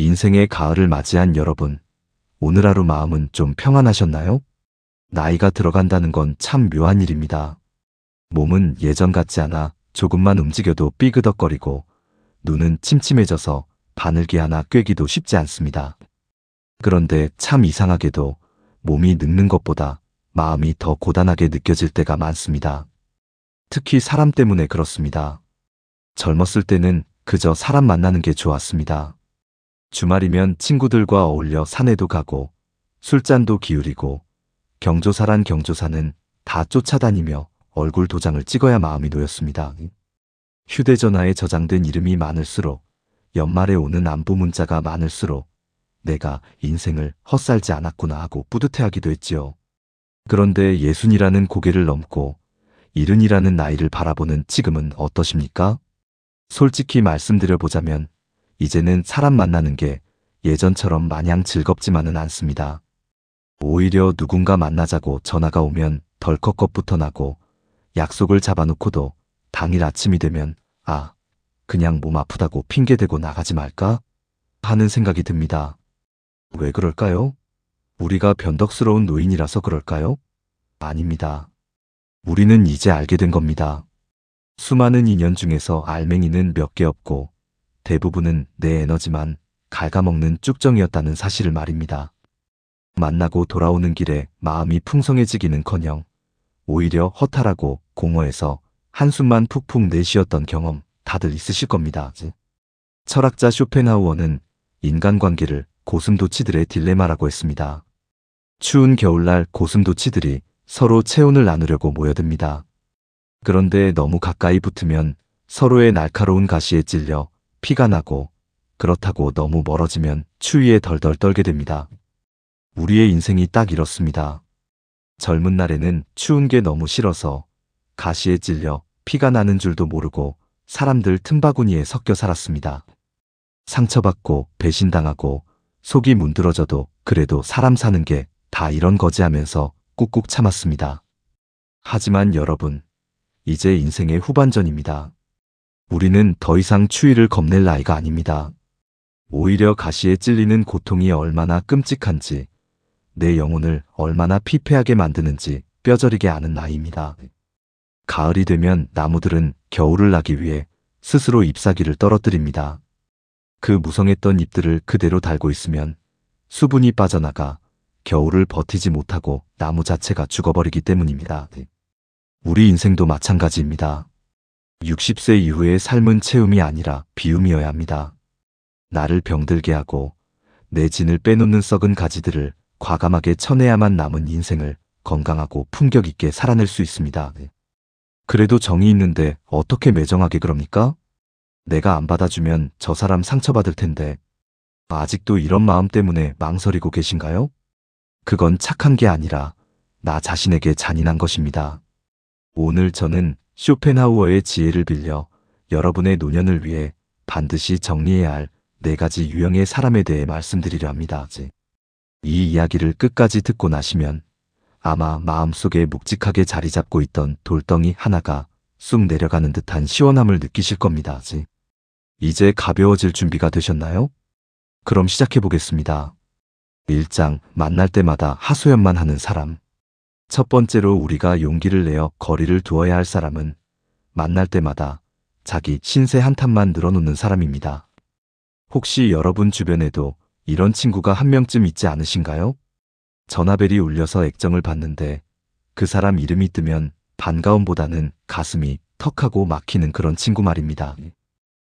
인생의 가을을 맞이한 여러분, 오늘 하루 마음은 좀 평안하셨나요? 나이가 들어간다는 건 참 묘한 일입니다. 몸은 예전 같지 않아 조금만 움직여도 삐그덕거리고 눈은 침침해져서 바늘기 하나 꿰기도 쉽지 않습니다. 그런데 참 이상하게도 몸이 늙는 것보다 마음이 더 고단하게 느껴질 때가 많습니다. 특히 사람 때문에 그렇습니다. 젊었을 때는 그저 사람 만나는 게 좋았습니다. 주말이면 친구들과 어울려 산에도 가고 술잔도 기울이고 경조사란 경조사는 다 쫓아다니며 얼굴 도장을 찍어야 마음이 놓였습니다. 휴대전화에 저장된 이름이 많을수록 연말에 오는 안부 문자가 많을수록 내가 인생을 헛살지 않았구나 하고 뿌듯해하기도 했지요. 그런데 60이라는 고개를 넘고 70이라는 나이를 바라보는 지금은 어떠십니까? 솔직히 말씀드려보자면 이제는 사람 만나는 게 예전처럼 마냥 즐겁지만은 않습니다. 오히려 누군가 만나자고 전화가 오면 덜컥 겁부터 나고 약속을 잡아놓고도 당일 아침이 되면 그냥 몸 아프다고 핑계대고 나가지 말까? 하는 생각이 듭니다. 왜 그럴까요? 우리가 변덕스러운 노인이라서 그럴까요? 아닙니다. 우리는 이제 알게 된 겁니다. 수많은 인연 중에서 알맹이는 몇 개 없고 대부분은 내 에너지만 갉아먹는 쭉정이었다는 사실을 말입니다. 만나고 돌아오는 길에 마음이 풍성해지기는커녕 오히려 허탈하고 공허해서 한숨만 푹푹 내쉬었던 경험 다들 있으실 겁니다. 철학자 쇼펜하우어는 인간관계를 고슴도치들의 딜레마라고 했습니다. 추운 겨울날 고슴도치들이 서로 체온을 나누려고 모여듭니다. 그런데 너무 가까이 붙으면 서로의 날카로운 가시에 찔려 피가 나고 그렇다고 너무 멀어지면 추위에 덜덜 떨게 됩니다. 우리의 인생이 딱 이렇습니다. 젊은 날에는 추운 게 너무 싫어서 가시에 찔려 피가 나는 줄도 모르고 사람들 틈바구니에 섞여 살았습니다. 상처받고 배신당하고 속이 문드러져도 그래도 사람 사는 게 다 이런 거지 하면서 꾹꾹 참았습니다. 하지만 여러분, 이제 인생의 후반전입니다. 우리는 더 이상 추위를 겁낼 나이가 아닙니다. 오히려 가시에 찔리는 고통이 얼마나 끔찍한지, 내 영혼을 얼마나 피폐하게 만드는지 뼈저리게 아는 나이입니다. 가을이 되면 나무들은 겨울을 나기 위해 스스로 잎사귀를 떨어뜨립니다. 그 무성했던 잎들을 그대로 달고 있으면 수분이 빠져나가 겨울을 버티지 못하고 나무 자체가 죽어버리기 때문입니다. 우리 인생도 마찬가지입니다. 60세 이후의 삶은 채움이 아니라 비움이어야 합니다. 나를 병들게 하고 내 진을 빼놓는 썩은 가지들을 과감하게 쳐내야만 남은 인생을 건강하고 품격 있게 살아낼 수 있습니다. 그래도 정이 있는데 어떻게 매정하게 그럽니까? 내가 안 받아주면 저 사람 상처받을 텐데 아직도 이런 마음 때문에 망설이고 계신가요? 그건 착한 게 아니라 나 자신에게 잔인한 것입니다. 오늘 저는 쇼펜하우어의 지혜를 빌려 여러분의 노년을 위해 반드시 정리해야 할 4가지 유형의 사람에 대해 말씀드리려 합니다. 이 이야기를 끝까지 듣고 나시면 아마 마음속에 묵직하게 자리 잡고 있던 돌덩이 하나가 쑥 내려가는 듯한 시원함을 느끼실 겁니다. 이제 가벼워질 준비가 되셨나요? 그럼 시작해 보겠습니다. 1장, 만날 때마다 하소연만 하는 사람. 첫 번째로 우리가 용기를 내어 거리를 두어야 할 사람은 만날 때마다 자기 신세 한탄만 늘어놓는 사람입니다. 혹시 여러분 주변에도 이런 친구가 한 명쯤 있지 않으신가요? 전화벨이 울려서 액정을 받는데 그 사람 이름이 뜨면 반가움보다는 가슴이 턱하고 막히는 그런 친구 말입니다.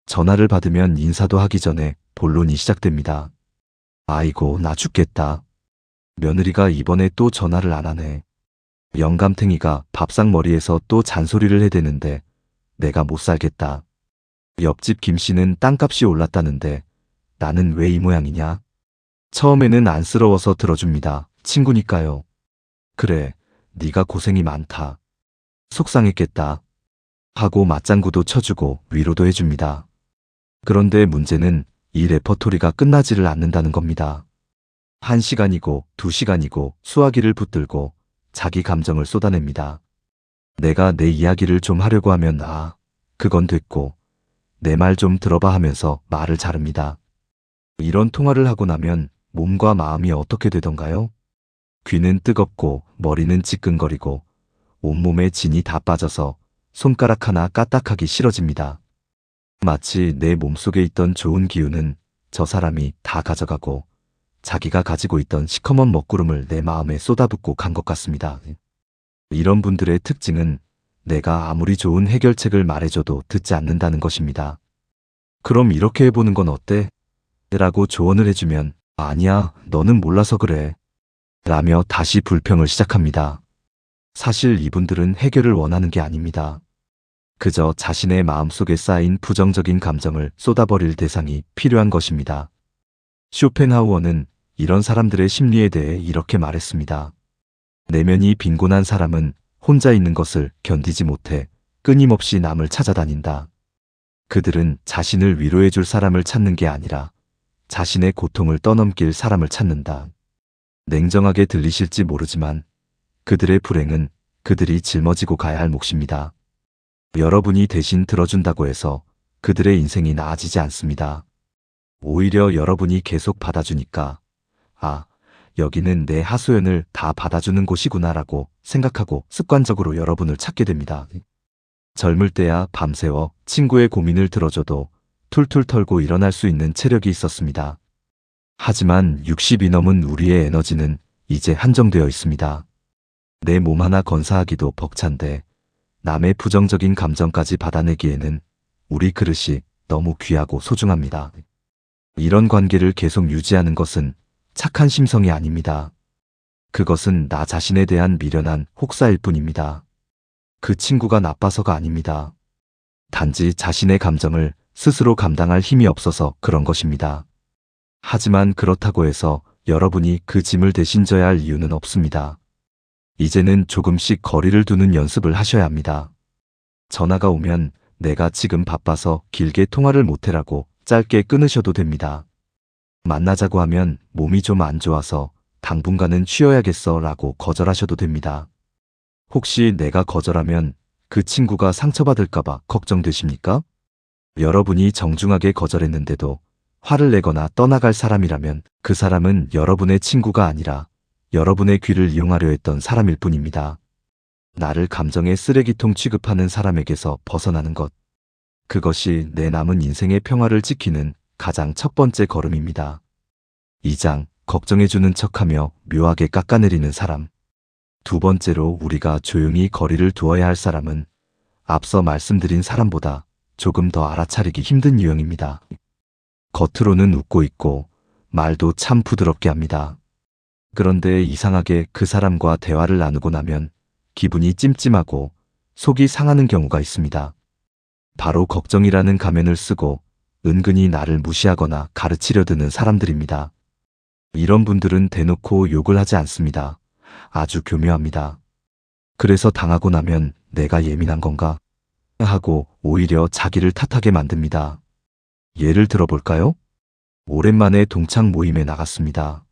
전화를 받으면 인사도 하기 전에 본론이 시작됩니다. 아이고, 나 죽겠다. 며느리가 이번에 또 전화를 안 하네. 영감탱이가 밥상머리에서 또 잔소리를 해대는데 내가 못 살겠다. 옆집 김씨는 땅값이 올랐다는데 나는 왜 이 모양이냐? 처음에는 안쓰러워서 들어줍니다. 친구니까요. 그래, 네가 고생이 많다. 속상했겠다. 하고 맞장구도 쳐주고 위로도 해줍니다. 그런데 문제는 이 레퍼토리가 끝나지를 않는다는 겁니다. 1시간이고 2시간이고 수화기를 붙들고 자기 감정을 쏟아냅니다. 내가 내 이야기를 좀 하려고 하면 그건 됐고 내 말 좀 들어봐 하면서 말을 자릅니다. 이런 통화를 하고 나면 몸과 마음이 어떻게 되던가요? 귀는 뜨겁고 머리는 지끈거리고 온몸에 진이 다 빠져서 손가락 하나 까딱하기 싫어집니다. 마치 내 몸속에 있던 좋은 기운은 저 사람이 다 가져가고 자기가 가지고 있던 시커먼 먹구름을 내 마음에 쏟아붓고 간 것 같습니다. 이런 분들의 특징은 내가 아무리 좋은 해결책을 말해줘도 듣지 않는다는 것입니다. 그럼 이렇게 해보는 건 어때? 라고 조언을 해주면 아니야, 너는 몰라서 그래. 라며 다시 불평을 시작합니다. 사실 이분들은 해결을 원하는 게 아닙니다. 그저 자신의 마음속에 쌓인 부정적인 감정을 쏟아버릴 대상이 필요한 것입니다. 쇼펜하우어는 이런 사람들의 심리에 대해 이렇게 말했습니다. 내면이 빈곤한 사람은 혼자 있는 것을 견디지 못해 끊임없이 남을 찾아다닌다. 그들은 자신을 위로해줄 사람을 찾는 게 아니라 자신의 고통을 떠넘길 사람을 찾는다. 냉정하게 들리실지 모르지만 그들의 불행은 그들이 짊어지고 가야 할 몫입니다. 여러분이 대신 들어준다고 해서 그들의 인생이 나아지지 않습니다. 오히려 여러분이 계속 받아주니까 아, 여기는 내 하소연을 다 받아주는 곳이구나라고 생각하고 습관적으로 여러분을 찾게 됩니다. 젊을 때야 밤새워 친구의 고민을 들어줘도 툴툴 털고 일어날 수 있는 체력이 있었습니다. 하지만 60이 넘은 우리의 에너지는 이제 한정되어 있습니다. 내 몸 하나 건사하기도 벅찬데 남의 부정적인 감정까지 받아내기에는 우리 그릇이 너무 귀하고 소중합니다. 이런 관계를 계속 유지하는 것은 착한 심성이 아닙니다. 그것은 나 자신에 대한 미련한 혹사일 뿐입니다. 그 친구가 나빠서가 아닙니다. 단지 자신의 감정을 스스로 감당할 힘이 없어서 그런 것입니다. 하지만 그렇다고 해서 여러분이 그 짐을 대신 져야 할 이유는 없습니다. 이제는 조금씩 거리를 두는 연습을 하셔야 합니다. 전화가 오면 내가 지금 바빠서 길게 통화를 못해라고 짧게 끊으셔도 됩니다. 만나자고 하면 몸이 좀 안 좋아서 당분간은 쉬어야겠어 라고 거절하셔도 됩니다. 혹시 내가 거절하면 그 친구가 상처받을까봐 걱정되십니까? 여러분이 정중하게 거절했는데도 화를 내거나 떠나갈 사람이라면 그 사람은 여러분의 친구가 아니라 여러분의 귀를 이용하려 했던 사람일 뿐입니다. 나를 감정의 쓰레기통 취급하는 사람에게서 벗어나는 것. 그것이 내 남은 인생의 평화를 지키는 가장 첫 번째 걸음입니다. 2장, 걱정해주는 척하며 묘하게 깎아내리는 사람. 두 번째로 우리가 조용히 거리를 두어야 할 사람은 앞서 말씀드린 사람보다 조금 더 알아차리기 힘든 유형입니다. 겉으로는 웃고 있고 말도 참 부드럽게 합니다. 그런데 이상하게 그 사람과 대화를 나누고 나면 기분이 찜찜하고 속이 상하는 경우가 있습니다. 바로 걱정이라는 가면을 쓰고 은근히 나를 무시하거나 가르치려 드는 사람들입니다. 이런 분들은 대놓고 욕을 하지 않습니다. 아주 교묘합니다. 그래서 당하고 나면 내가 예민한 건가 하고 오히려 자기를 탓하게 만듭니다. 예를 들어볼까요? 오랜만에 동창 모임에 나갔습니다.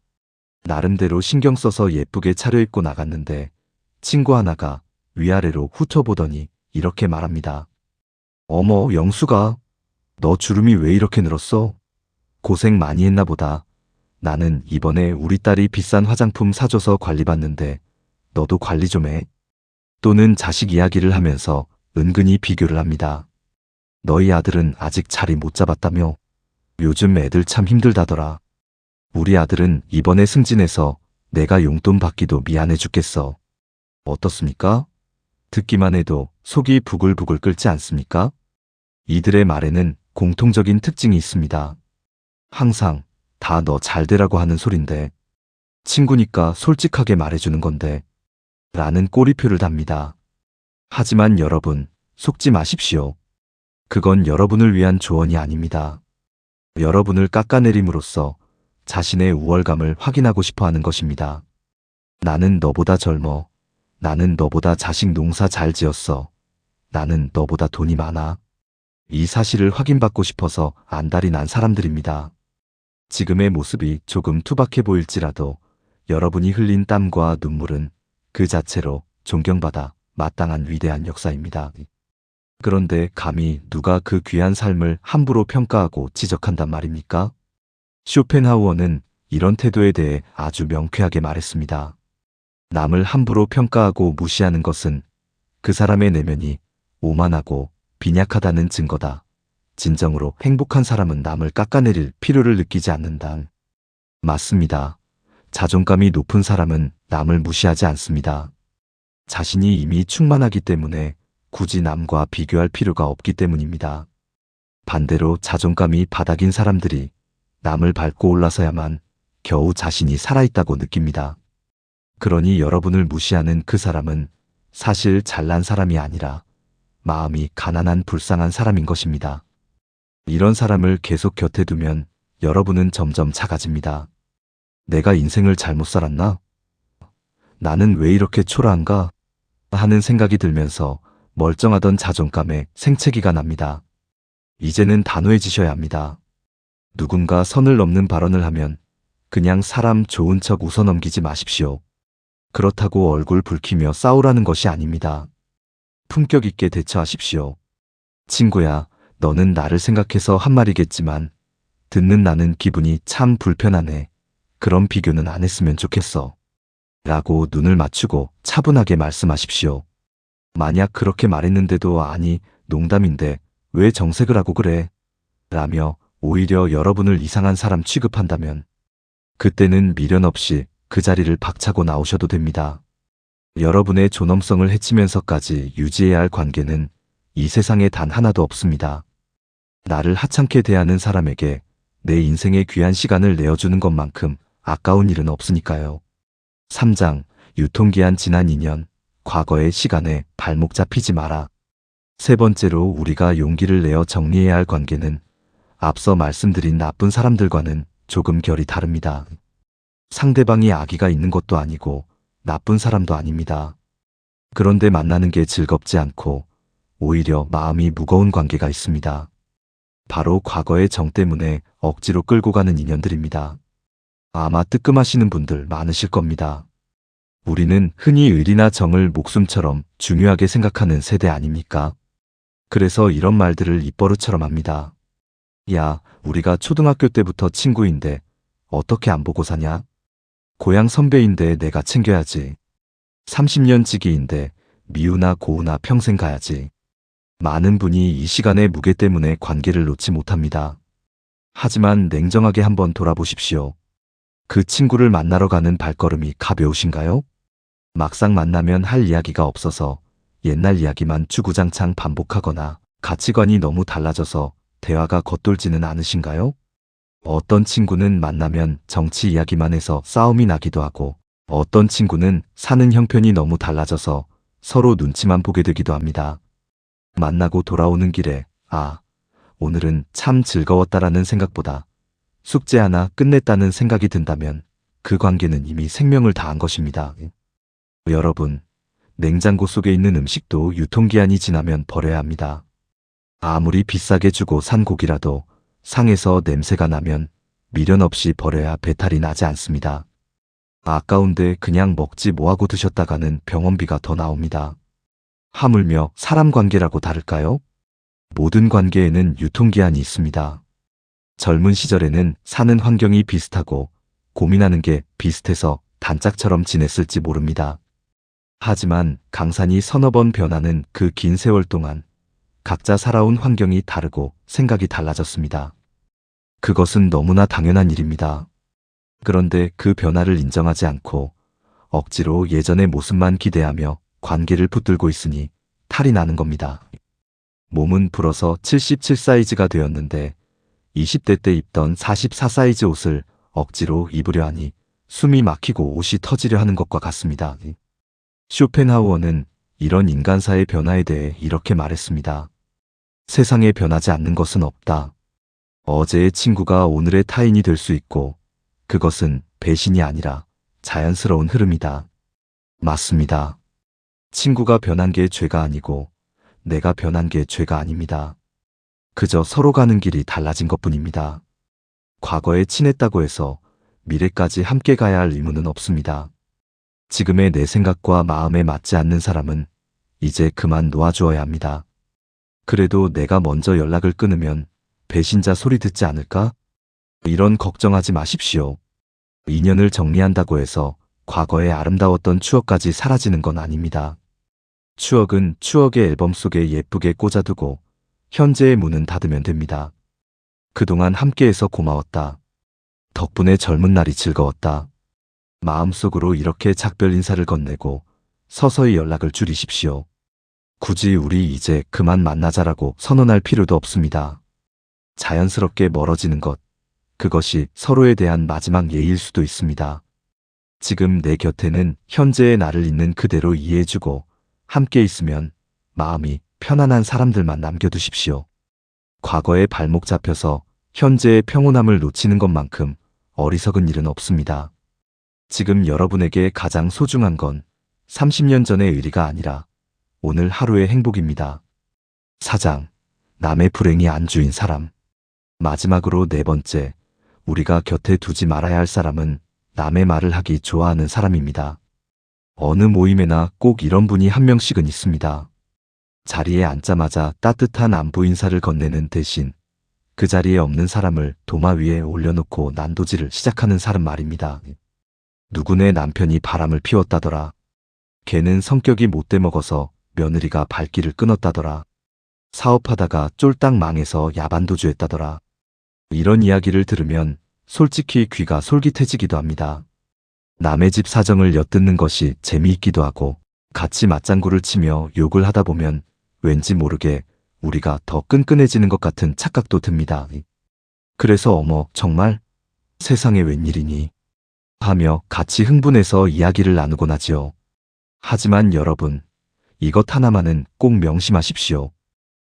나름대로 신경 써서 예쁘게 차려입고 나갔는데 친구 하나가 위아래로 훑어보더니 이렇게 말합니다. 어머, 영수가 너 주름이 왜 이렇게 늘었어? 고생 많이 했나 보다. 나는 이번에 우리 딸이 비싼 화장품 사줘서 관리받는데 너도 관리 좀 해. 또는 자식 이야기를 하면서 은근히 비교를 합니다. 너희 아들은 아직 자리 못 잡았다며? 요즘 애들 참 힘들다더라. 우리 아들은 이번에 승진해서 내가 용돈 받기도 미안해 죽겠어. 어떻습니까? 듣기만 해도 속이 부글부글 끓지 않습니까? 이들의 말에는 공통적인 특징이 있습니다. 항상 다 너 잘되라고 하는 소린데 친구니까 솔직하게 말해주는 건데 라는 꼬리표를 답니다. 하지만 여러분, 속지 마십시오. 그건 여러분을 위한 조언이 아닙니다. 여러분을 깎아내림으로써 자신의 우월감을 확인하고 싶어 하는 것입니다. 나는 너보다 젊어. 나는 너보다 자식 농사 잘 지었어. 나는 너보다 돈이 많아. 이 사실을 확인받고 싶어서 안달이 난 사람들입니다. 지금의 모습이 조금 투박해 보일지라도 여러분이 흘린 땀과 눈물은 그 자체로 존경받아 마땅한 위대한 역사입니다. 그런데 감히 누가 그 귀한 삶을 함부로 평가하고 지적한단 말입니까? 쇼펜하우어는 이런 태도에 대해 아주 명쾌하게 말했습니다. 남을 함부로 평가하고 무시하는 것은 그 사람의 내면이 오만하고 빈약하다는 증거다. 진정으로 행복한 사람은 남을 깎아내릴 필요를 느끼지 않는다. 맞습니다. 자존감이 높은 사람은 남을 무시하지 않습니다. 자신이 이미 충만하기 때문에 굳이 남과 비교할 필요가 없기 때문입니다. 반대로 자존감이 바닥인 사람들이 남을 밟고 올라서야만 겨우 자신이 살아있다고 느낍니다. 그러니 여러분을 무시하는 그 사람은 사실 잘난 사람이 아니라 마음이 가난한 불쌍한 사람인 것입니다. 이런 사람을 계속 곁에 두면 여러분은 점점 작아집니다. 내가 인생을 잘못 살았나? 나는 왜 이렇게 초라한가? 하는 생각이 들면서 멀쩡하던 자존감에 생채기가 납니다. 이제는 단호해지셔야 합니다. 누군가 선을 넘는 발언을 하면 그냥 사람 좋은 척 웃어 넘기지 마십시오. 그렇다고 얼굴 붉히며 싸우라는 것이 아닙니다. 품격 있게 대처하십시오. 친구야, 너는 나를 생각해서 한 말이겠지만 듣는 나는 기분이 참 불편하네. 그런 비교는 안 했으면 좋겠어. 라고 눈을 맞추고 차분하게 말씀하십시오. 만약 그렇게 말했는데도 아니, 농담인데 왜 정색을 하고 그래? 라며 오히려 여러분을 이상한 사람 취급한다면 그때는 미련 없이 그 자리를 박차고 나오셔도 됩니다. 여러분의 존엄성을 해치면서까지 유지해야 할 관계는 이 세상에 단 하나도 없습니다. 나를 하찮게 대하는 사람에게 내 인생의 귀한 시간을 내어주는 것만큼 아까운 일은 없으니까요. 3장, 유통기한 지난 인연, 과거의 시간에 발목 잡히지 마라. 세 번째로 우리가 용기를 내어 정리해야 할 관계는 앞서 말씀드린 나쁜 사람들과는 조금 결이 다릅니다. 상대방이 악의가 있는 것도 아니고 나쁜 사람도 아닙니다. 그런데 만나는 게 즐겁지 않고 오히려 마음이 무거운 관계가 있습니다. 바로 과거의 정 때문에 억지로 끌고 가는 인연들입니다. 아마 뜨끔하시는 분들 많으실 겁니다. 우리는 흔히 의리나 정을 목숨처럼 중요하게 생각하는 세대 아닙니까? 그래서 이런 말들을 입버릇처럼 합니다. 야, 우리가 초등학교 때부터 친구인데 어떻게 안 보고 사냐? 고향 선배인데 내가 챙겨야지. 30년 지기인데 미우나 고우나 평생 가야지. 많은 분이 이 시간의 무게 때문에 관계를 놓지 못합니다. 하지만 냉정하게 한번 돌아보십시오. 그 친구를 만나러 가는 발걸음이 가벼우신가요? 막상 만나면 할 이야기가 없어서 옛날 이야기만 주구장창 반복하거나 가치관이 너무 달라져서 대화가 겉돌지는 않으신가요? 어떤 친구는 만나면 정치 이야기만 해서 싸움이 나기도 하고 어떤 친구는 사는 형편이 너무 달라져서 서로 눈치만 보게 되기도 합니다. 만나고 돌아오는 길에 오늘은 참 즐거웠다라는 생각보다 숙제 하나 끝냈다는 생각이 든다면 그 관계는 이미 생명을 다한 것입니다. 여러분, 냉장고 속에 있는 음식도 유통기한이 지나면 버려야 합니다. 아무리 비싸게 주고 산 고기라도 상에서 냄새가 나면 미련 없이 버려야 배탈이 나지 않습니다. 아까운데 그냥 먹지 뭐하고 드셨다가는 병원비가 더 나옵니다. 하물며 사람 관계라고 다를까요? 모든 관계에는 유통기한이 있습니다. 젊은 시절에는 사는 환경이 비슷하고 고민하는 게 비슷해서 단짝처럼 지냈을지 모릅니다. 하지만 강산이 서너 번 변하는 그 긴 세월 동안 각자 살아온 환경이 다르고 생각이 달라졌습니다. 그것은 너무나 당연한 일입니다. 그런데 그 변화를 인정하지 않고 억지로 예전의 모습만 기대하며 관계를 붙들고 있으니 탈이 나는 겁니다. 몸은 불어서 77 사이즈가 되었는데 20대 때 입던 44 사이즈 옷을 억지로 입으려 하니 숨이 막히고 옷이 터지려 하는 것과 같습니다. 쇼펜하우어는 이런 인간사의 변화에 대해 이렇게 말했습니다. 세상에 변하지 않는 것은 없다. 어제의 친구가 오늘의 타인이 될 수 있고 그것은 배신이 아니라 자연스러운 흐름이다. 맞습니다. 친구가 변한 게 죄가 아니고 내가 변한 게 죄가 아닙니다. 그저 서로 가는 길이 달라진 것뿐입니다. 과거에 친했다고 해서 미래까지 함께 가야 할 의무는 없습니다. 지금의 내 생각과 마음에 맞지 않는 사람은 이제 그만 놓아주어야 합니다. 그래도 내가 먼저 연락을 끊으면 배신자 소리 듣지 않을까? 이런 걱정하지 마십시오. 인연을 정리한다고 해서 과거의 아름다웠던 추억까지 사라지는 건 아닙니다. 추억은 추억의 앨범 속에 예쁘게 꽂아두고 현재의 문은 닫으면 됩니다. 그동안 함께해서 고마웠다. 덕분에 젊은 날이 즐거웠다. 마음속으로 이렇게 작별 인사를 건네고 서서히 연락을 줄이십시오. 굳이 우리 이제 그만 만나자라고 선언할 필요도 없습니다. 자연스럽게 멀어지는 것, 그것이 서로에 대한 마지막 예의일 수도 있습니다. 지금 내 곁에는 현재의 나를 있는 그대로 이해해주고 함께 있으면 마음이 편안한 사람들만 남겨두십시오. 과거에 발목 잡혀서 현재의 평온함을 놓치는 것만큼 어리석은 일은 없습니다. 지금 여러분에게 가장 소중한 건 30년 전의 의리가 아니라 오늘 하루의 행복입니다. 사장, 남의 불행이 안주인 사람. 마지막으로 네 번째, 우리가 곁에 두지 말아야 할 사람은 남의 말을 하기 좋아하는 사람입니다. 어느 모임에나 꼭 이런 분이 한 명씩은 있습니다. 자리에 앉자마자 따뜻한 안부 인사를 건네는 대신 그 자리에 없는 사람을 도마 위에 올려놓고 난도질을 시작하는 사람 말입니다. 누구네 남편이 바람을 피웠다더라. 걔는 성격이 못돼 먹어서 며느리가 발길을 끊었다더라. 사업하다가 쫄딱 망해서 야반도주했다더라. 이런 이야기를 들으면 솔직히 귀가 솔깃해지기도 합니다. 남의 집 사정을 엿듣는 것이 재미있기도 하고 같이 맞장구를 치며 욕을 하다 보면 왠지 모르게 우리가 더 끈끈해지는 것 같은 착각도 듭니다. 그래서 어머 정말 세상에 웬일이니 하며 같이 흥분해서 이야기를 나누곤 하지요. 하지만 여러분, 이것 하나만은 꼭 명심하십시오.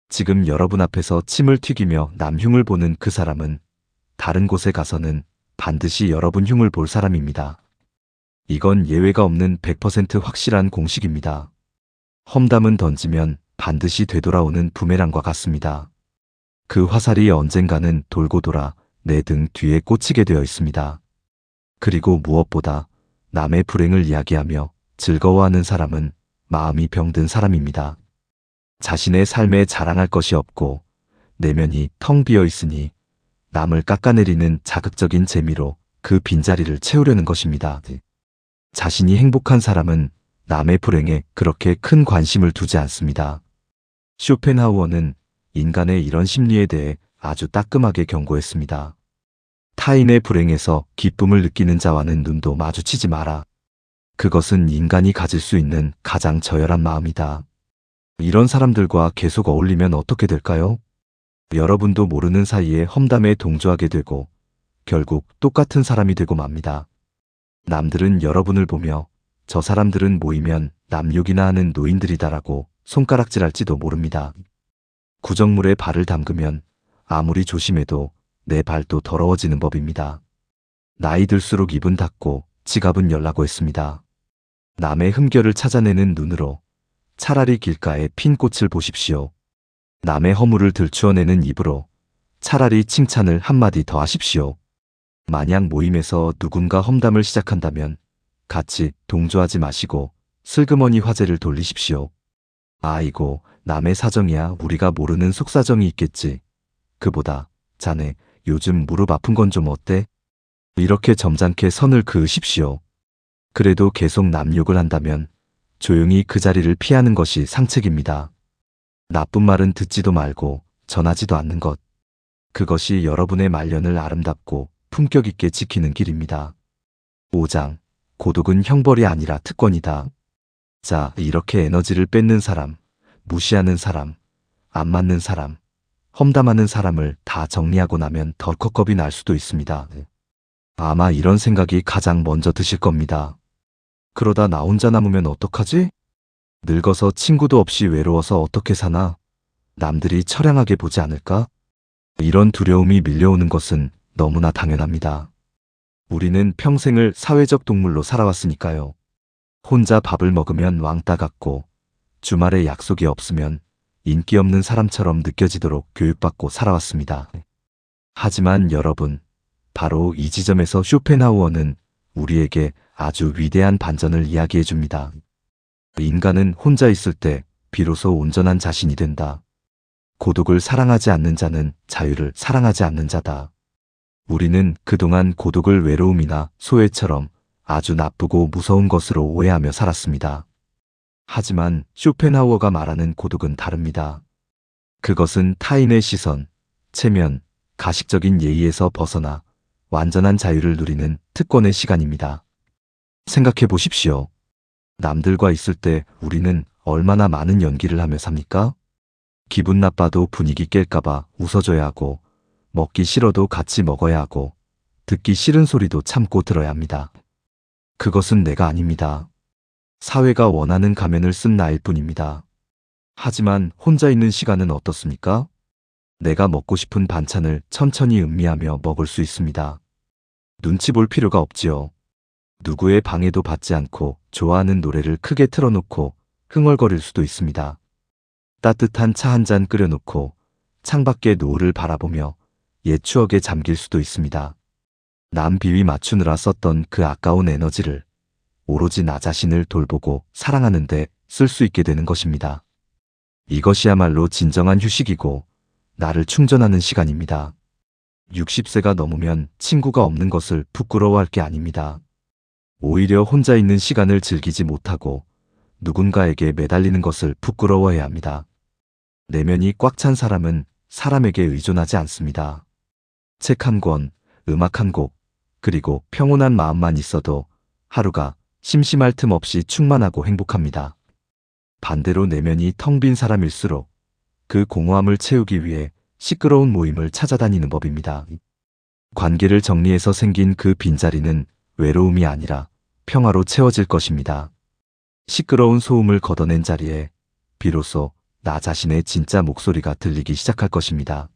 지금 여러분 앞에서 침을 튀기며 남 흉을 보는 그 사람은 다른 곳에 가서는 반드시 여러분 흉을 볼 사람입니다. 이건 예외가 없는 100% 확실한 공식입니다. 험담은 던지면 반드시 되돌아오는 부메랑과 같습니다. 그 화살이 언젠가는 돌고 돌아 내 등 뒤에 꽂히게 되어 있습니다. 그리고 무엇보다 남의 불행을 이야기하며 즐거워하는 사람은 마음이 병든 사람입니다. 자신의 삶에 자랑할 것이 없고 내면이 텅 비어 있으니 남을 깎아내리는 자극적인 재미로 그 빈자리를 채우려는 것입니다. 자신이 행복한 사람은 남의 불행에 그렇게 큰 관심을 두지 않습니다. 쇼펜하우어는 인간의 이런 심리에 대해 아주 따끔하게 경고했습니다. 타인의 불행에서 기쁨을 느끼는 자와는 눈도 마주치지 마라. 그것은 인간이 가질 수 있는 가장 저열한 마음이다. 이런 사람들과 계속 어울리면 어떻게 될까요? 여러분도 모르는 사이에 험담에 동조하게 되고 결국 똑같은 사람이 되고 맙니다. 남들은 여러분을 보며 저 사람들은 모이면 남욕이나 하는 노인들이다라고 손가락질할지도 모릅니다. 구정물에 발을 담그면 아무리 조심해도 내 발도 더러워지는 법입니다. 나이 들수록 입은 닫고 지갑은 열라고 했습니다. 남의 흠결을 찾아내는 눈으로 차라리 길가에 핀 꽃을 보십시오. 남의 허물을 들추어내는 입으로 차라리 칭찬을 한마디 더 하십시오. 만약 모임에서 누군가 험담을 시작한다면 같이 동조하지 마시고 슬그머니 화제를 돌리십시오. 아이고, 남의 사정이야 우리가 모르는 속사정이 있겠지. 그보다 자네 요즘 무릎 아픈 건 좀 어때? 이렇게 점잖게 선을 그으십시오. 그래도 계속 남 욕을 한다면 조용히 그 자리를 피하는 것이 상책입니다. 나쁜 말은 듣지도 말고 전하지도 않는 것. 그것이 여러분의 말년을 아름답고 품격 있게 지키는 길입니다. 5장. 고독은 형벌이 아니라 특권이다. 자, 이렇게 에너지를 뺏는 사람, 무시하는 사람, 안 맞는 사람, 험담하는 사람을 다 정리하고 나면 덜컥 겁이 날 수도 있습니다. 아마 이런 생각이 가장 먼저 드실 겁니다. 그러다 나 혼자 남으면 어떡하지? 늙어서 친구도 없이 외로워서 어떻게 사나? 남들이 처량하게 보지 않을까? 이런 두려움이 밀려오는 것은 너무나 당연합니다. 우리는 평생을 사회적 동물로 살아왔으니까요. 혼자 밥을 먹으면 왕따 같고 주말에 약속이 없으면 인기 없는 사람처럼 느껴지도록 교육받고 살아왔습니다. 하지만 여러분, 바로 이 지점에서 쇼펜하우어는 우리에게 아주 위대한 반전을 이야기해 줍니다. 인간은 혼자 있을 때 비로소 온전한 자신이 된다. 고독을 사랑하지 않는 자는 자유를 사랑하지 않는 자다. 우리는 그동안 고독을 외로움이나 소외처럼 아주 나쁘고 무서운 것으로 오해하며 살았습니다. 하지만 쇼펜하우어가 말하는 고독은 다릅니다. 그것은 타인의 시선, 체면, 가식적인 예의에서 벗어나 완전한 자유를 누리는 특권의 시간입니다. 생각해 보십시오. 남들과 있을 때 우리는 얼마나 많은 연기를 하며 삽니까? 기분 나빠도 분위기 깰까봐 웃어줘야 하고, 먹기 싫어도 같이 먹어야 하고, 듣기 싫은 소리도 참고 들어야 합니다. 그것은 내가 아닙니다. 사회가 원하는 가면을 쓴 나일 뿐입니다. 하지만 혼자 있는 시간은 어떻습니까? 내가 먹고 싶은 반찬을 천천히 음미하며 먹을 수 있습니다. 눈치 볼 필요가 없지요. 누구의 방해도 받지 않고 좋아하는 노래를 크게 틀어놓고 흥얼거릴 수도 있습니다. 따뜻한 차 한 잔 끓여놓고 창밖의 노을을 바라보며 옛 추억에 잠길 수도 있습니다. 남 비위 맞추느라 썼던 그 아까운 에너지를 오로지 나 자신을 돌보고 사랑하는데 쓸 수 있게 되는 것입니다. 이것이야말로 진정한 휴식이고 나를 충전하는 시간입니다. 60세가 넘으면 친구가 없는 것을 부끄러워할 게 아닙니다. 오히려 혼자 있는 시간을 즐기지 못하고 누군가에게 매달리는 것을 부끄러워해야 합니다. 내면이 꽉 찬 사람은 사람에게 의존하지 않습니다. 책 한 권, 음악 한 곡, 그리고 평온한 마음만 있어도 하루가 심심할 틈 없이 충만하고 행복합니다. 반대로 내면이 텅 빈 사람일수록 그 공허함을 채우기 위해 시끄러운 모임을 찾아다니는 법입니다. 관계를 정리해서 생긴 그 빈자리는 외로움이 아니라 평화로 채워질 것입니다. 시끄러운 소음을 걷어낸 자리에 비로소 나 자신의 진짜 목소리가 들리기 시작할 것입니다.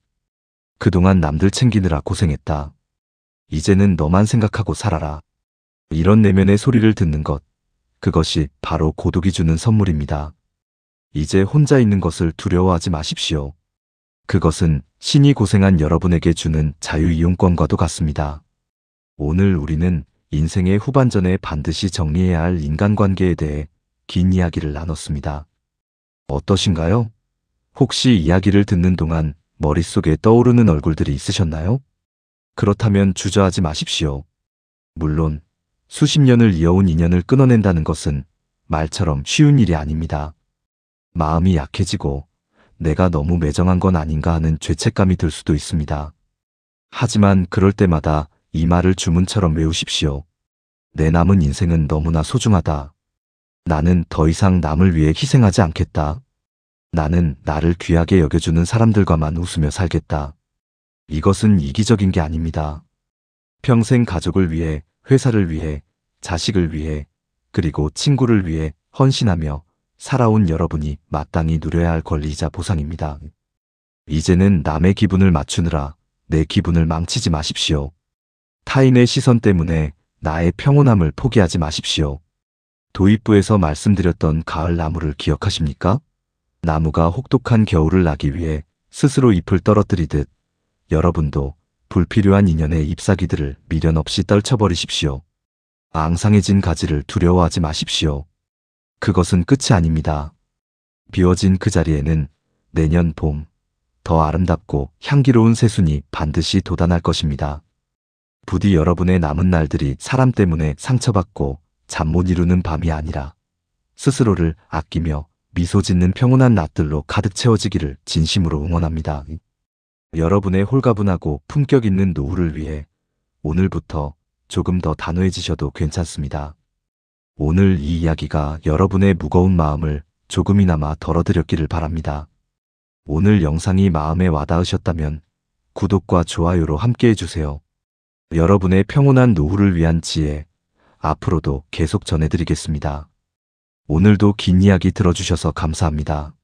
그동안 남들 챙기느라 고생했다. 이제는 너만 생각하고 살아라. 이런 내면의 소리를 듣는 것, 그것이 바로 고독이 주는 선물입니다. 이제 혼자 있는 것을 두려워하지 마십시오. 그것은 신이 고생한 여러분에게 주는 자유이용권과도 같습니다. 오늘 우리는 인생의 후반전에 반드시 정리해야 할 인간관계에 대해 긴 이야기를 나눴습니다. 어떠신가요? 혹시 이야기를 듣는 동안 머릿속에 떠오르는 얼굴들이 있으셨나요? 그렇다면 주저하지 마십시오. 물론 수십 년을 이어온 인연을 끊어낸다는 것은 말처럼 쉬운 일이 아닙니다. 마음이 약해지고 내가 너무 매정한 건 아닌가 하는 죄책감이 들 수도 있습니다. 하지만 그럴 때마다 이 말을 주문처럼 외우십시오. 내 남은 인생은 너무나 소중하다. 나는 더 이상 남을 위해 희생하지 않겠다. 나는 나를 귀하게 여겨주는 사람들과만 웃으며 살겠다. 이것은 이기적인 게 아닙니다. 평생 가족을 위해, 회사를 위해, 자식을 위해, 그리고 친구를 위해 헌신하며 살아온 여러분이 마땅히 누려야 할 권리이자 보상입니다. 이제는 남의 기분을 맞추느라 내 기분을 망치지 마십시오. 타인의 시선 때문에 나의 평온함을 포기하지 마십시오. 도입부에서 말씀드렸던 가을 나무를 기억하십니까? 나무가 혹독한 겨울을 나기 위해 스스로 잎을 떨어뜨리듯 여러분도 불필요한 인연의 잎사귀들을 미련 없이 떨쳐버리십시오. 앙상해진 가지를 두려워하지 마십시오. 그것은 끝이 아닙니다. 비워진 그 자리에는 내년 봄, 더 아름답고 향기로운 새순이 반드시 돋아날 것입니다. 부디 여러분의 남은 날들이 사람 때문에 상처받고 잠 못 이루는 밤이 아니라 스스로를 아끼며 미소 짓는 평온한 낮들로 가득 채워지기를 진심으로 응원합니다. 여러분의 홀가분하고 품격 있는 노후를 위해 오늘부터 조금 더 단호해지셔도 괜찮습니다. 오늘 이 이야기가 여러분의 무거운 마음을 조금이나마 덜어드렸기를 바랍니다. 오늘 영상이 마음에 와닿으셨다면 구독과 좋아요로 함께 해주세요. 여러분의 평온한 노후를 위한 지혜, 앞으로도 계속 전해드리겠습니다. 오늘도 긴 이야기 들어주셔서 감사합니다.